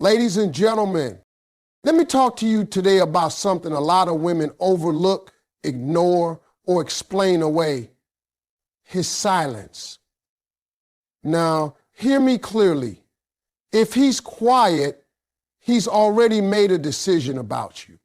Ladies and gentlemen, let me talk to you today about something a lot of women overlook, ignore, or explain away: his silence. Now, hear me clearly. If he's quiet, he's already made a decision about you.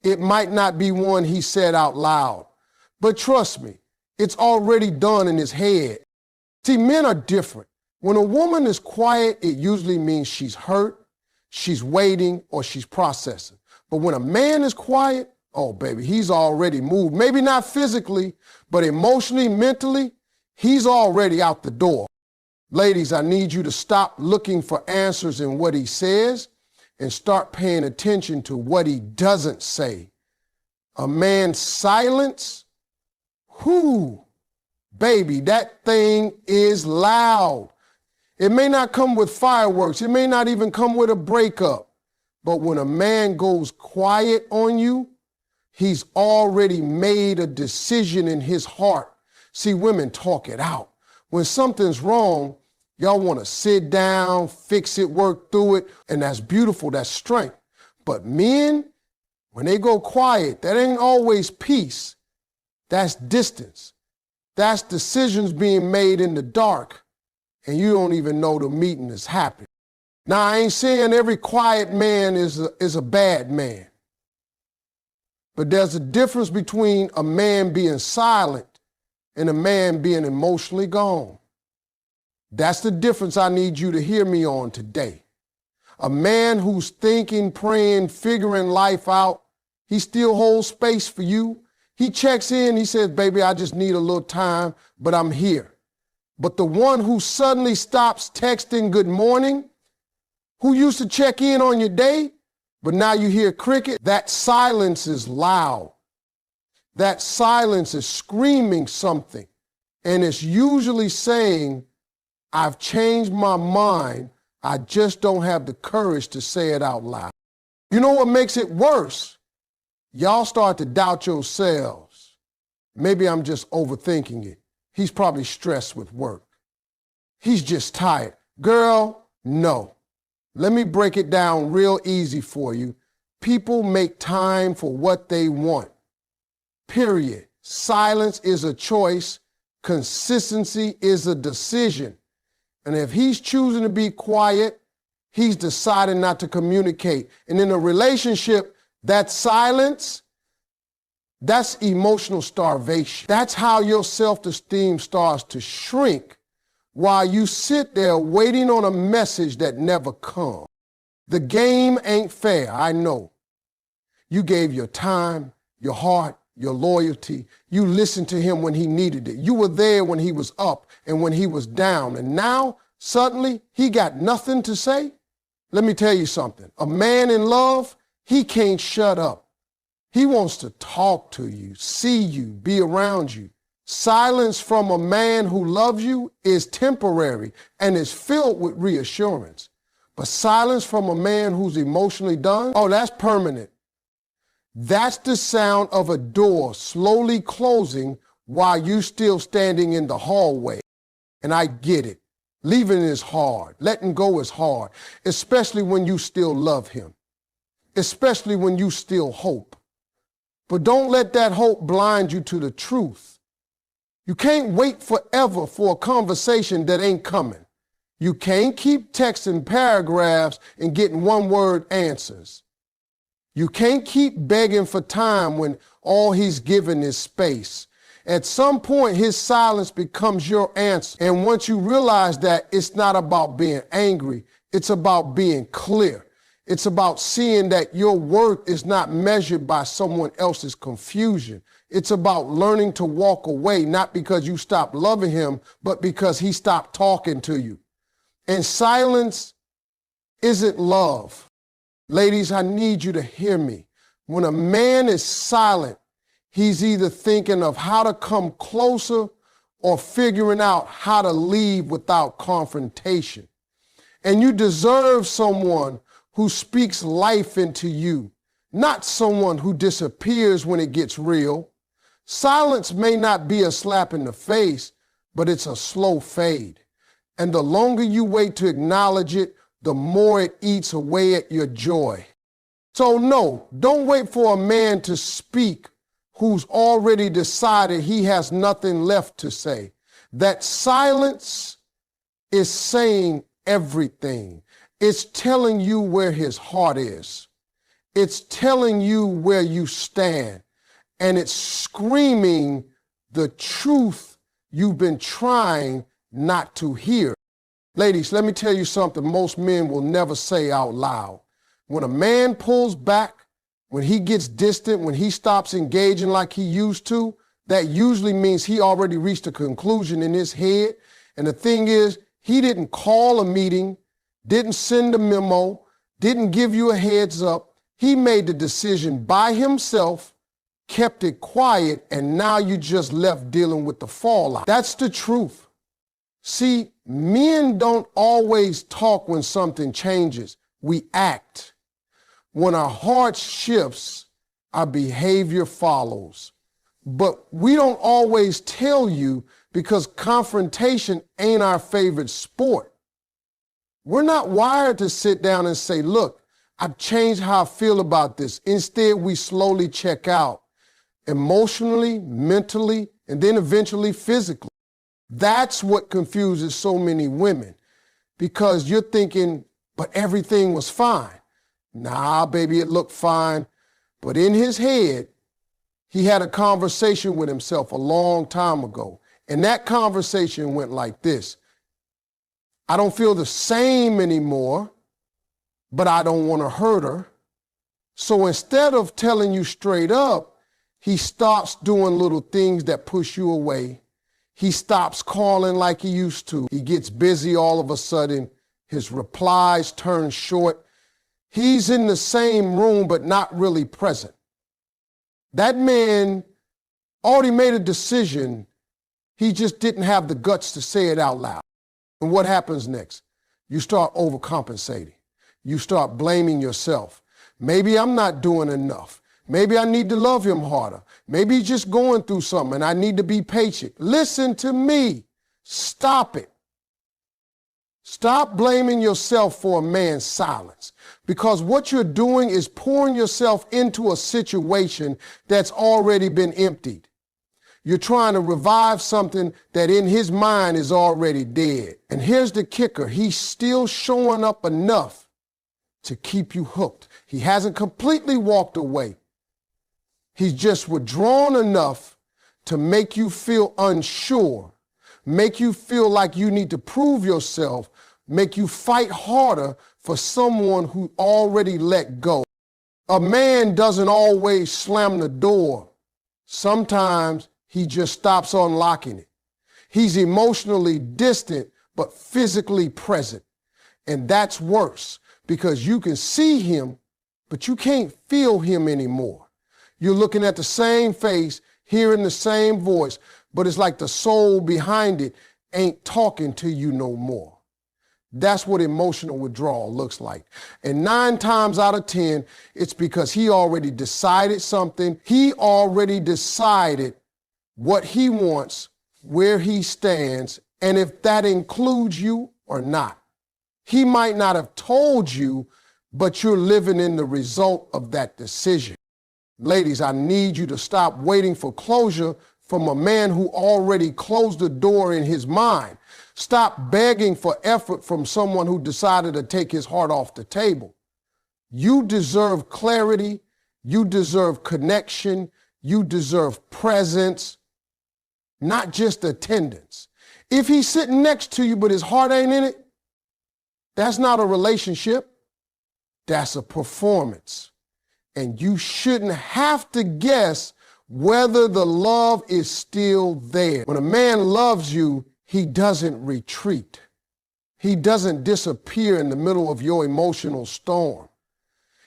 It might not be one he said out loud, but trust me, it's already done in his head. See, men are different. When a woman is quiet, it usually means she's hurt, she's waiting, or she's processing. But when a man is quiet, oh baby, he's already moved. Maybe not physically, but emotionally, mentally, he's already out the door. Ladies, I need you to stop looking for answers in what he says and start paying attention to what he doesn't say. A man's silence, baby, that thing is loud. It may not come with fireworks. It may not even come with a breakup. But when a man goes quiet on you, he's already made a decision in his heart. See, women talk it out. When something's wrong, y'all want to sit down, fix it, work through it, and that's beautiful, that's strength. But men, when they go quiet, that ain't always peace. That's distance. That's decisions being made in the dark, and you don't even know the meeting is happening. Now, I ain't saying every quiet man is a bad man. But there's a difference between a man being silent and a man being emotionally gone. That's the difference I need you to hear me on today. A man who's thinking, praying, figuring life out, he still holds space for you. He checks in, he says, baby, I just need a little time, but I'm here. But the one who suddenly stops texting good morning, who used to check in on your day, but now you hear cricket, that silence is loud. That silence is screaming something. And it's usually saying, I've changed my mind. I just don't have the courage to say it out loud. You know what makes it worse? Y'all start to doubt yourselves. Maybe I'm just overthinking it. He's probably stressed with work. He's just tired. Girl, no. Let me break it down real easy for you. People make time for what they want. Period. Silence is a choice. Consistency is a decision. And if he's choosing to be quiet, he's deciding not to communicate. And in a relationship, that silence, that's emotional starvation. That's how your self-esteem starts to shrink while you sit there waiting on a message that never comes. The game ain't fair, I know. You gave your time, your heart, your loyalty. You listened to him when he needed it. You were there when he was up and when he was down. And now, suddenly, he got nothing to say? Let me tell you something. A man in love, he can't shut up. He wants to talk to you, see you, be around you. Silence from a man who loves you is temporary and is filled with reassurance. But silence from a man who's emotionally done, oh, that's permanent. That's the sound of a door slowly closing while you're still standing in the hallway. And I get it. Leaving is hard. Letting go is hard, especially when you still love him, especially when you still hope. But don't let that hope blind you to the truth. You can't wait forever for a conversation that ain't coming. You can't keep texting paragraphs and getting one-word answers. You can't keep begging for time when all he's given is space. At some point, his silence becomes your answer. And once you realize that, it's not about being angry. It's about being clear. It's about seeing that your worth is not measured by someone else's confusion. It's about learning to walk away, not because you stopped loving him, but because he stopped talking to you. And silence isn't love. Ladies, I need you to hear me. When a man is silent, he's either thinking of how to come closer or figuring out how to leave without confrontation. And you deserve someone who speaks life into you, not someone who disappears when it gets real. Silence may not be a slap in the face, but it's a slow fade. And the longer you wait to acknowledge it, the more it eats away at your joy. So no, don't wait for a man to speak who's already decided he has nothing left to say. That silence is saying everything. It's telling you where his heart is. It's telling you where you stand. And it's screaming the truth you've been trying not to hear. Ladies, let me tell you something most men will never say out loud. When a man pulls back, when he gets distant, when he stops engaging like he used to, that usually means he already reached a conclusion in his head. And the thing is, he didn't call a meeting, didn't send a memo, didn't give you a heads up. He made the decision by himself, kept it quiet, and now you just left dealing with the fallout. That's the truth. See, men don't always talk when something changes. We act. When our heart shifts, our behavior follows. But we don't always tell you because confrontation ain't our favorite sport. We're not wired to sit down and say, look, I've changed how I feel about this. Instead, we slowly check out emotionally, mentally, and then eventually physically. That's what confuses so many women because you're thinking, but everything was fine. Nah, baby, it looked fine. But in his head, he had a conversation with himself a long time ago. And that conversation went like this. I don't feel the same anymore, but I don't want to hurt her. So instead of telling you straight up, he stops doing little things that push you away. He stops calling like he used to. He gets busy all of a sudden. His replies turn short. He's in the same room, but not really present. That man already made a decision. He just didn't have the guts to say it out loud. And what happens next? You start overcompensating. You start blaming yourself. Maybe I'm not doing enough. Maybe I need to love him harder. Maybe he's just going through something and I need to be patient. Listen to me. Stop it. Stop blaming yourself for a man's silence because what you're doing is pouring yourself into a situation that's already been emptied. You're trying to revive something that in his mind is already dead. And here's the kicker. He's still showing up enough to keep you hooked. He hasn't completely walked away. He's just withdrawn enough to make you feel unsure, make you feel like you need to prove yourself, make you fight harder for someone who already let go. A man doesn't always slam the door. Sometimes he just stops unlocking it. He's emotionally distant, but physically present. And that's worse because you can see him, but you can't feel him anymore. You're looking at the same face, hearing the same voice, but it's like the soul behind it ain't talking to you no more. That's what emotional withdrawal looks like. And 9 times out of 10, it's because he already decided something. He already decided what he wants, where he stands, and if that includes you or not. He might not have told you, but you're living in the result of that decision. Ladies, I need you to stop waiting for closure from a man who already closed the door in his mind. Stop begging for effort from someone who decided to take his heart off the table. You deserve clarity. You deserve connection. You deserve presence, not just attendance. If he's sitting next to you, but his heart ain't in it, that's not a relationship. That's a performance. And you shouldn't have to guess whether the love is still there. When a man loves you, he doesn't retreat. He doesn't disappear in the middle of your emotional storm.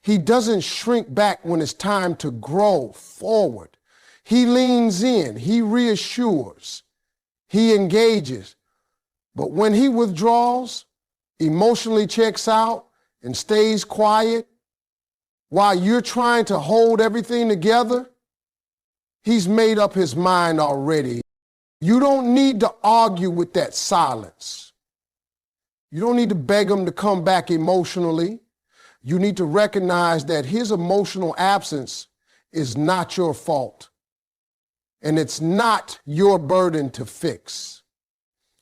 He doesn't shrink back when it's time to grow forward. He leans in, he reassures, he engages. But when he withdraws, emotionally checks out, and stays quiet, while you're trying to hold everything together, he's made up his mind already. You don't need to argue with that silence. You don't need to beg him to come back emotionally. You need to recognize that his emotional absence is not your fault. And it's not your burden to fix.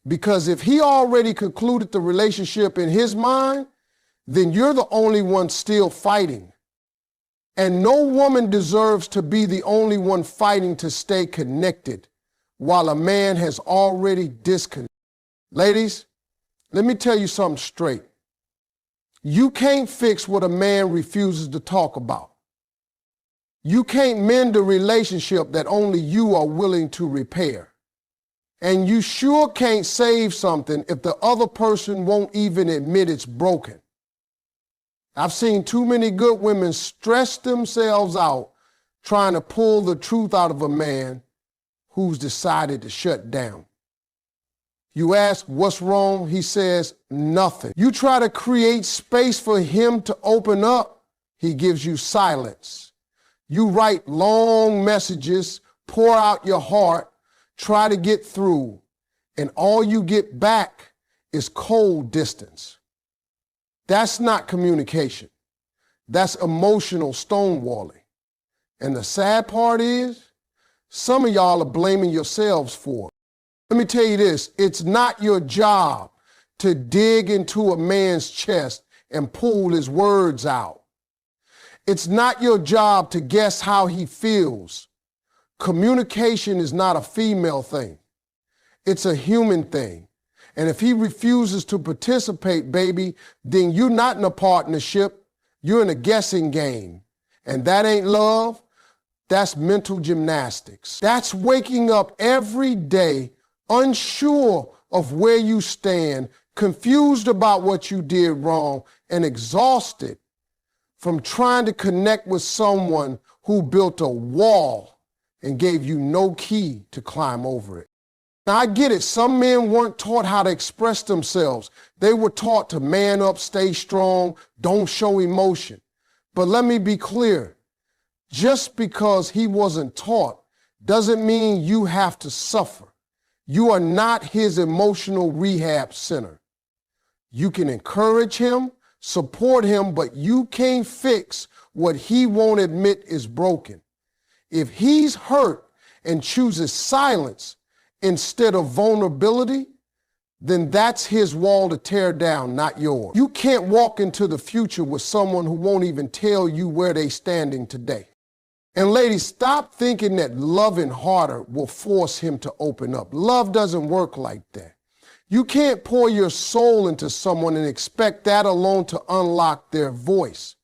Because if he already concluded the relationship in his mind, then you're the only one still fighting. And no woman deserves to be the only one fighting to stay connected while a man has already disconnected. Ladies, let me tell you something straight. You can't fix what a man refuses to talk about. You can't mend a relationship that only you are willing to repair. And you sure can't save something if the other person won't even admit it's broken. I've seen too many good women stress themselves out trying to pull the truth out of a man who's decided to shut down. You ask, what's wrong? He says, nothing. You try to create space for him to open up. He gives you silence. You write long messages, pour out your heart, try to get through, and all you get back is cold distance. That's not communication. That's emotional stonewalling. And the sad part is, some of y'all are blaming yourselves for it. Let me tell you this, it's not your job to dig into a man's chest and pull his words out. It's not your job to guess how he feels. Communication is not a female thing. It's a human thing. And if he refuses to participate, baby, then you're not in a partnership. You're in a guessing game. And that ain't love. That's mental gymnastics. That's waking up every day unsure of where you stand, confused about what you did wrong, and exhausted from trying to connect with someone who built a wall and gave you no key to climb over it. Now, I get it. Some men weren't taught how to express themselves. They were taught to man up, stay strong, don't show emotion. But let me be clear. Just because he wasn't taught doesn't mean you have to suffer. You are not his emotional rehab center. You can encourage him, support him, but you can't fix what he won't admit is broken. If he's hurt and chooses silence instead of vulnerability, then that's his wall to tear down, not yours. You can't walk into the future with someone who won't even tell you where they're standing today. And ladies, stop thinking that loving harder will force him to open up. Love doesn't work like that. You can't pour your soul into someone and expect that alone to unlock their voice.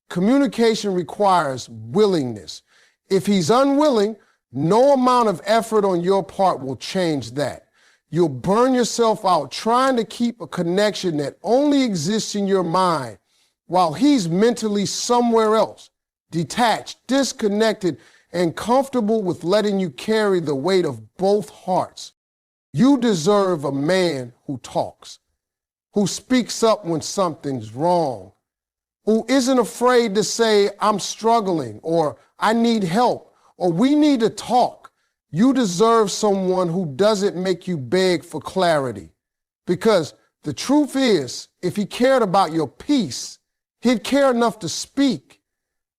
Communication requires willingness. If he's unwilling, no amount of effort on your part will change that. You'll burn yourself out trying to keep a connection that only exists in your mind while he's mentally somewhere else, detached, disconnected, and comfortable with letting you carry the weight of both hearts. You deserve a man who talks, who speaks up when something's wrong, who isn't afraid to say, I'm struggling, or I need help, or we need to talk. You deserve someone who doesn't make you beg for clarity. Because the truth is, if he cared about your peace, he'd care enough to speak.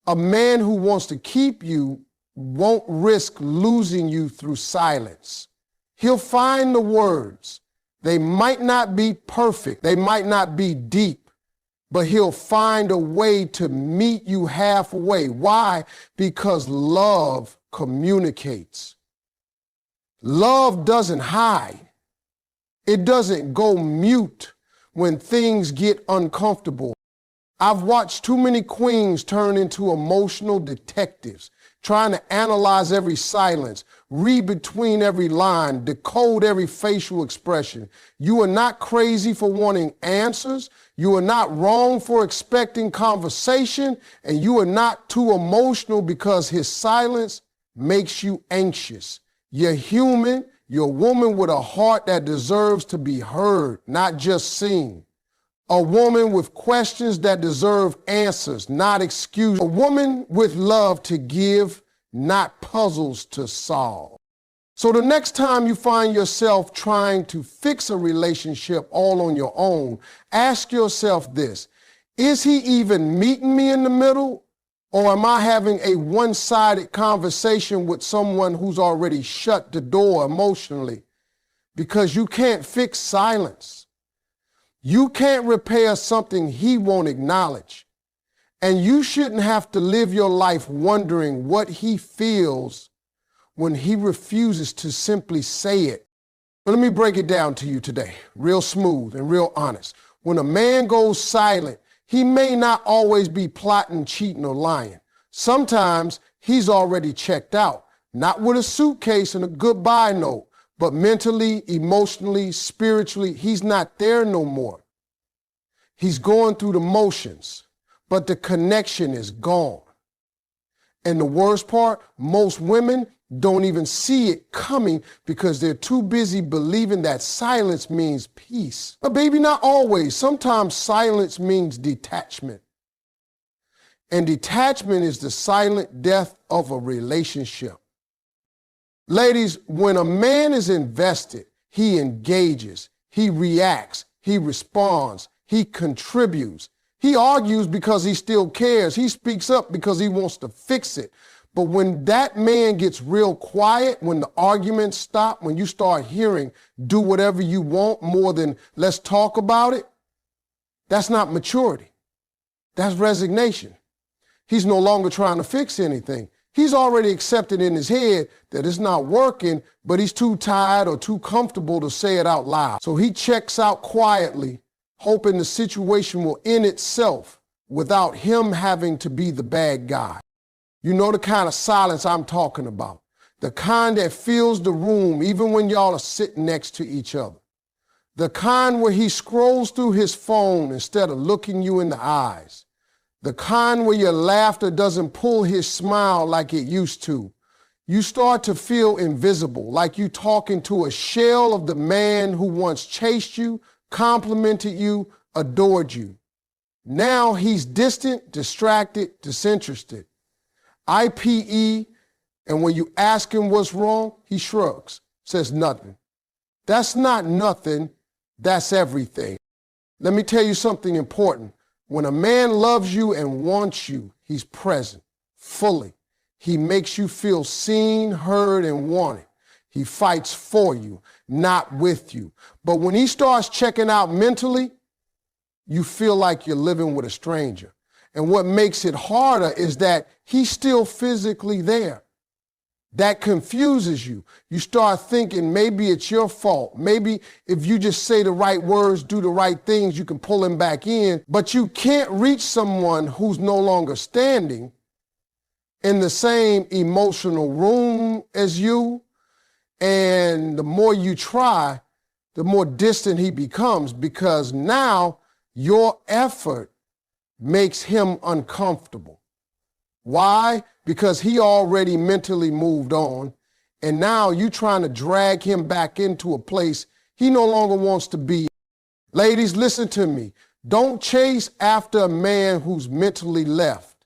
A man who wants to keep you won't risk losing you through silence. He'll find the words. They might not be perfect. They might not be deep, but he'll find a way to meet you halfway. Why? Because love communicates. Love doesn't hide. It doesn't go mute when things get uncomfortable. I've watched too many queens turn into emotional detectives, trying to analyze every silence, read between every line, decode every facial expression. You are not crazy for wanting answers. You are not wrong for expecting conversation, and you are not too emotional because his silence makes you anxious. You're human. You're a woman with a heart that deserves to be heard, not just seen. A woman with questions that deserve answers, not excuses. A woman with love to give, not puzzles to solve. So the next time you find yourself trying to fix a relationship all on your own, ask yourself this: is he even meeting me in the middle? Or am I having a one-sided conversation with someone who's already shut the door emotionally? Because you can't fix silence. You can't repair something he won't acknowledge. And you shouldn't have to live your life wondering what he feels when he refuses to simply say it. But let me break it down to you today, real smooth and real honest. When a man goes silent, he may not always be plotting, cheating, or lying. Sometimes he's already checked out, not with a suitcase and a goodbye note, but mentally, emotionally, spiritually, he's not there no more. He's going through the motions, but the connection is gone. And the worst part, most women don't even see it coming because they're too busy believing that silence means peace. But baby, not always. Sometimes silence means detachment. And detachment is the silent death of a relationship. Ladies, when a man is invested, he engages, he reacts, he responds, he contributes. He argues because he still cares. He speaks up because he wants to fix it. But when that man gets real quiet, when the arguments stop, when you start hearing, do whatever you want more than let's talk about it, that's not maturity. That's resignation. He's no longer trying to fix anything. He's already accepted in his head that it's not working, but he's too tired or too comfortable to say it out loud. So he checks out quietly, hoping the situation will end itself without him having to be the bad guy. You know the kind of silence I'm talking about. The kind that fills the room even when y'all are sitting next to each other. The kind where he scrolls through his phone instead of looking you in the eyes. The kind where your laughter doesn't pull his smile like it used to. You start to feel invisible, like you talking to a shell of the man who once chased you, complimented you, adored you. Now he's distant, distracted, disinterested. IPE, and when you ask him what's wrong, he shrugs, says nothing. That's not nothing, that's everything. Let me tell you something important. When a man loves you and wants you, he's present, fully. He makes you feel seen, heard, and wanted. He fights for you, not with you. But when he starts checking out mentally, you feel like you're living with a stranger. And what makes it harder is that he's still physically there. That confuses you. You start thinking maybe it's your fault. Maybe if you just say the right words, do the right things, you can pull him back in. But you can't reach someone who's no longer standing in the same emotional room as you. And the more you try, the more distant he becomes, because now your effort makes him uncomfortable. Why? Because he already mentally moved on, and now you're trying to drag him back into a place he no longer wants to be. Ladies, listen to me. Don't chase after a man who's mentally left.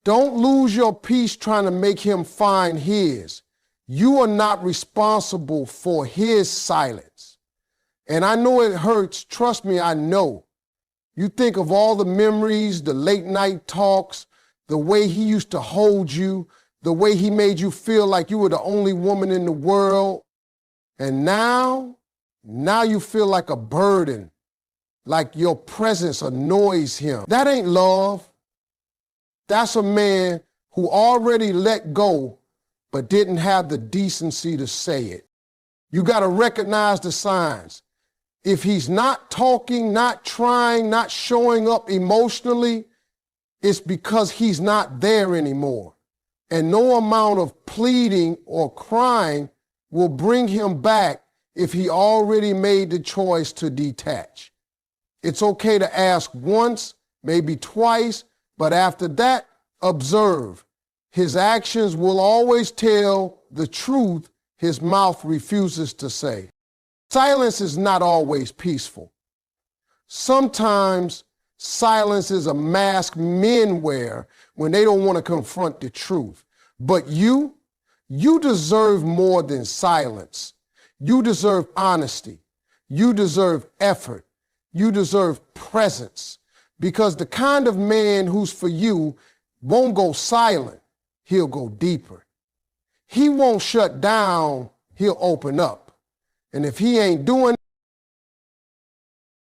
Don't lose your peace trying to make him find his. You are not responsible for his silence. And I know it hurts. Trust me, I know. You think of all the memories, the late night talks, the way he used to hold you, the way he made you feel like you were the only woman in the world. And now you feel like a burden, like your presence annoys him. That ain't love. That's a man who already let go, but didn't have the decency to say it. You got to recognize the signs. If he's not talking, not trying, not showing up emotionally, it's because he's not there anymore. And no amount of pleading or crying will bring him back if he already made the choice to detach. It's okay to ask once, maybe twice, but after that, observe. His actions will always tell the truth his mouth refuses to say. Silence is not always peaceful. Sometimes silence is a mask men wear when they don't want to confront the truth. But you You deserve more than silence. You deserve honesty. You deserve effort. You deserve presence. Because the kind of man who's for you won't go silent. He'll go deeper. He won't shut down. He'll open up. And if he ain't doing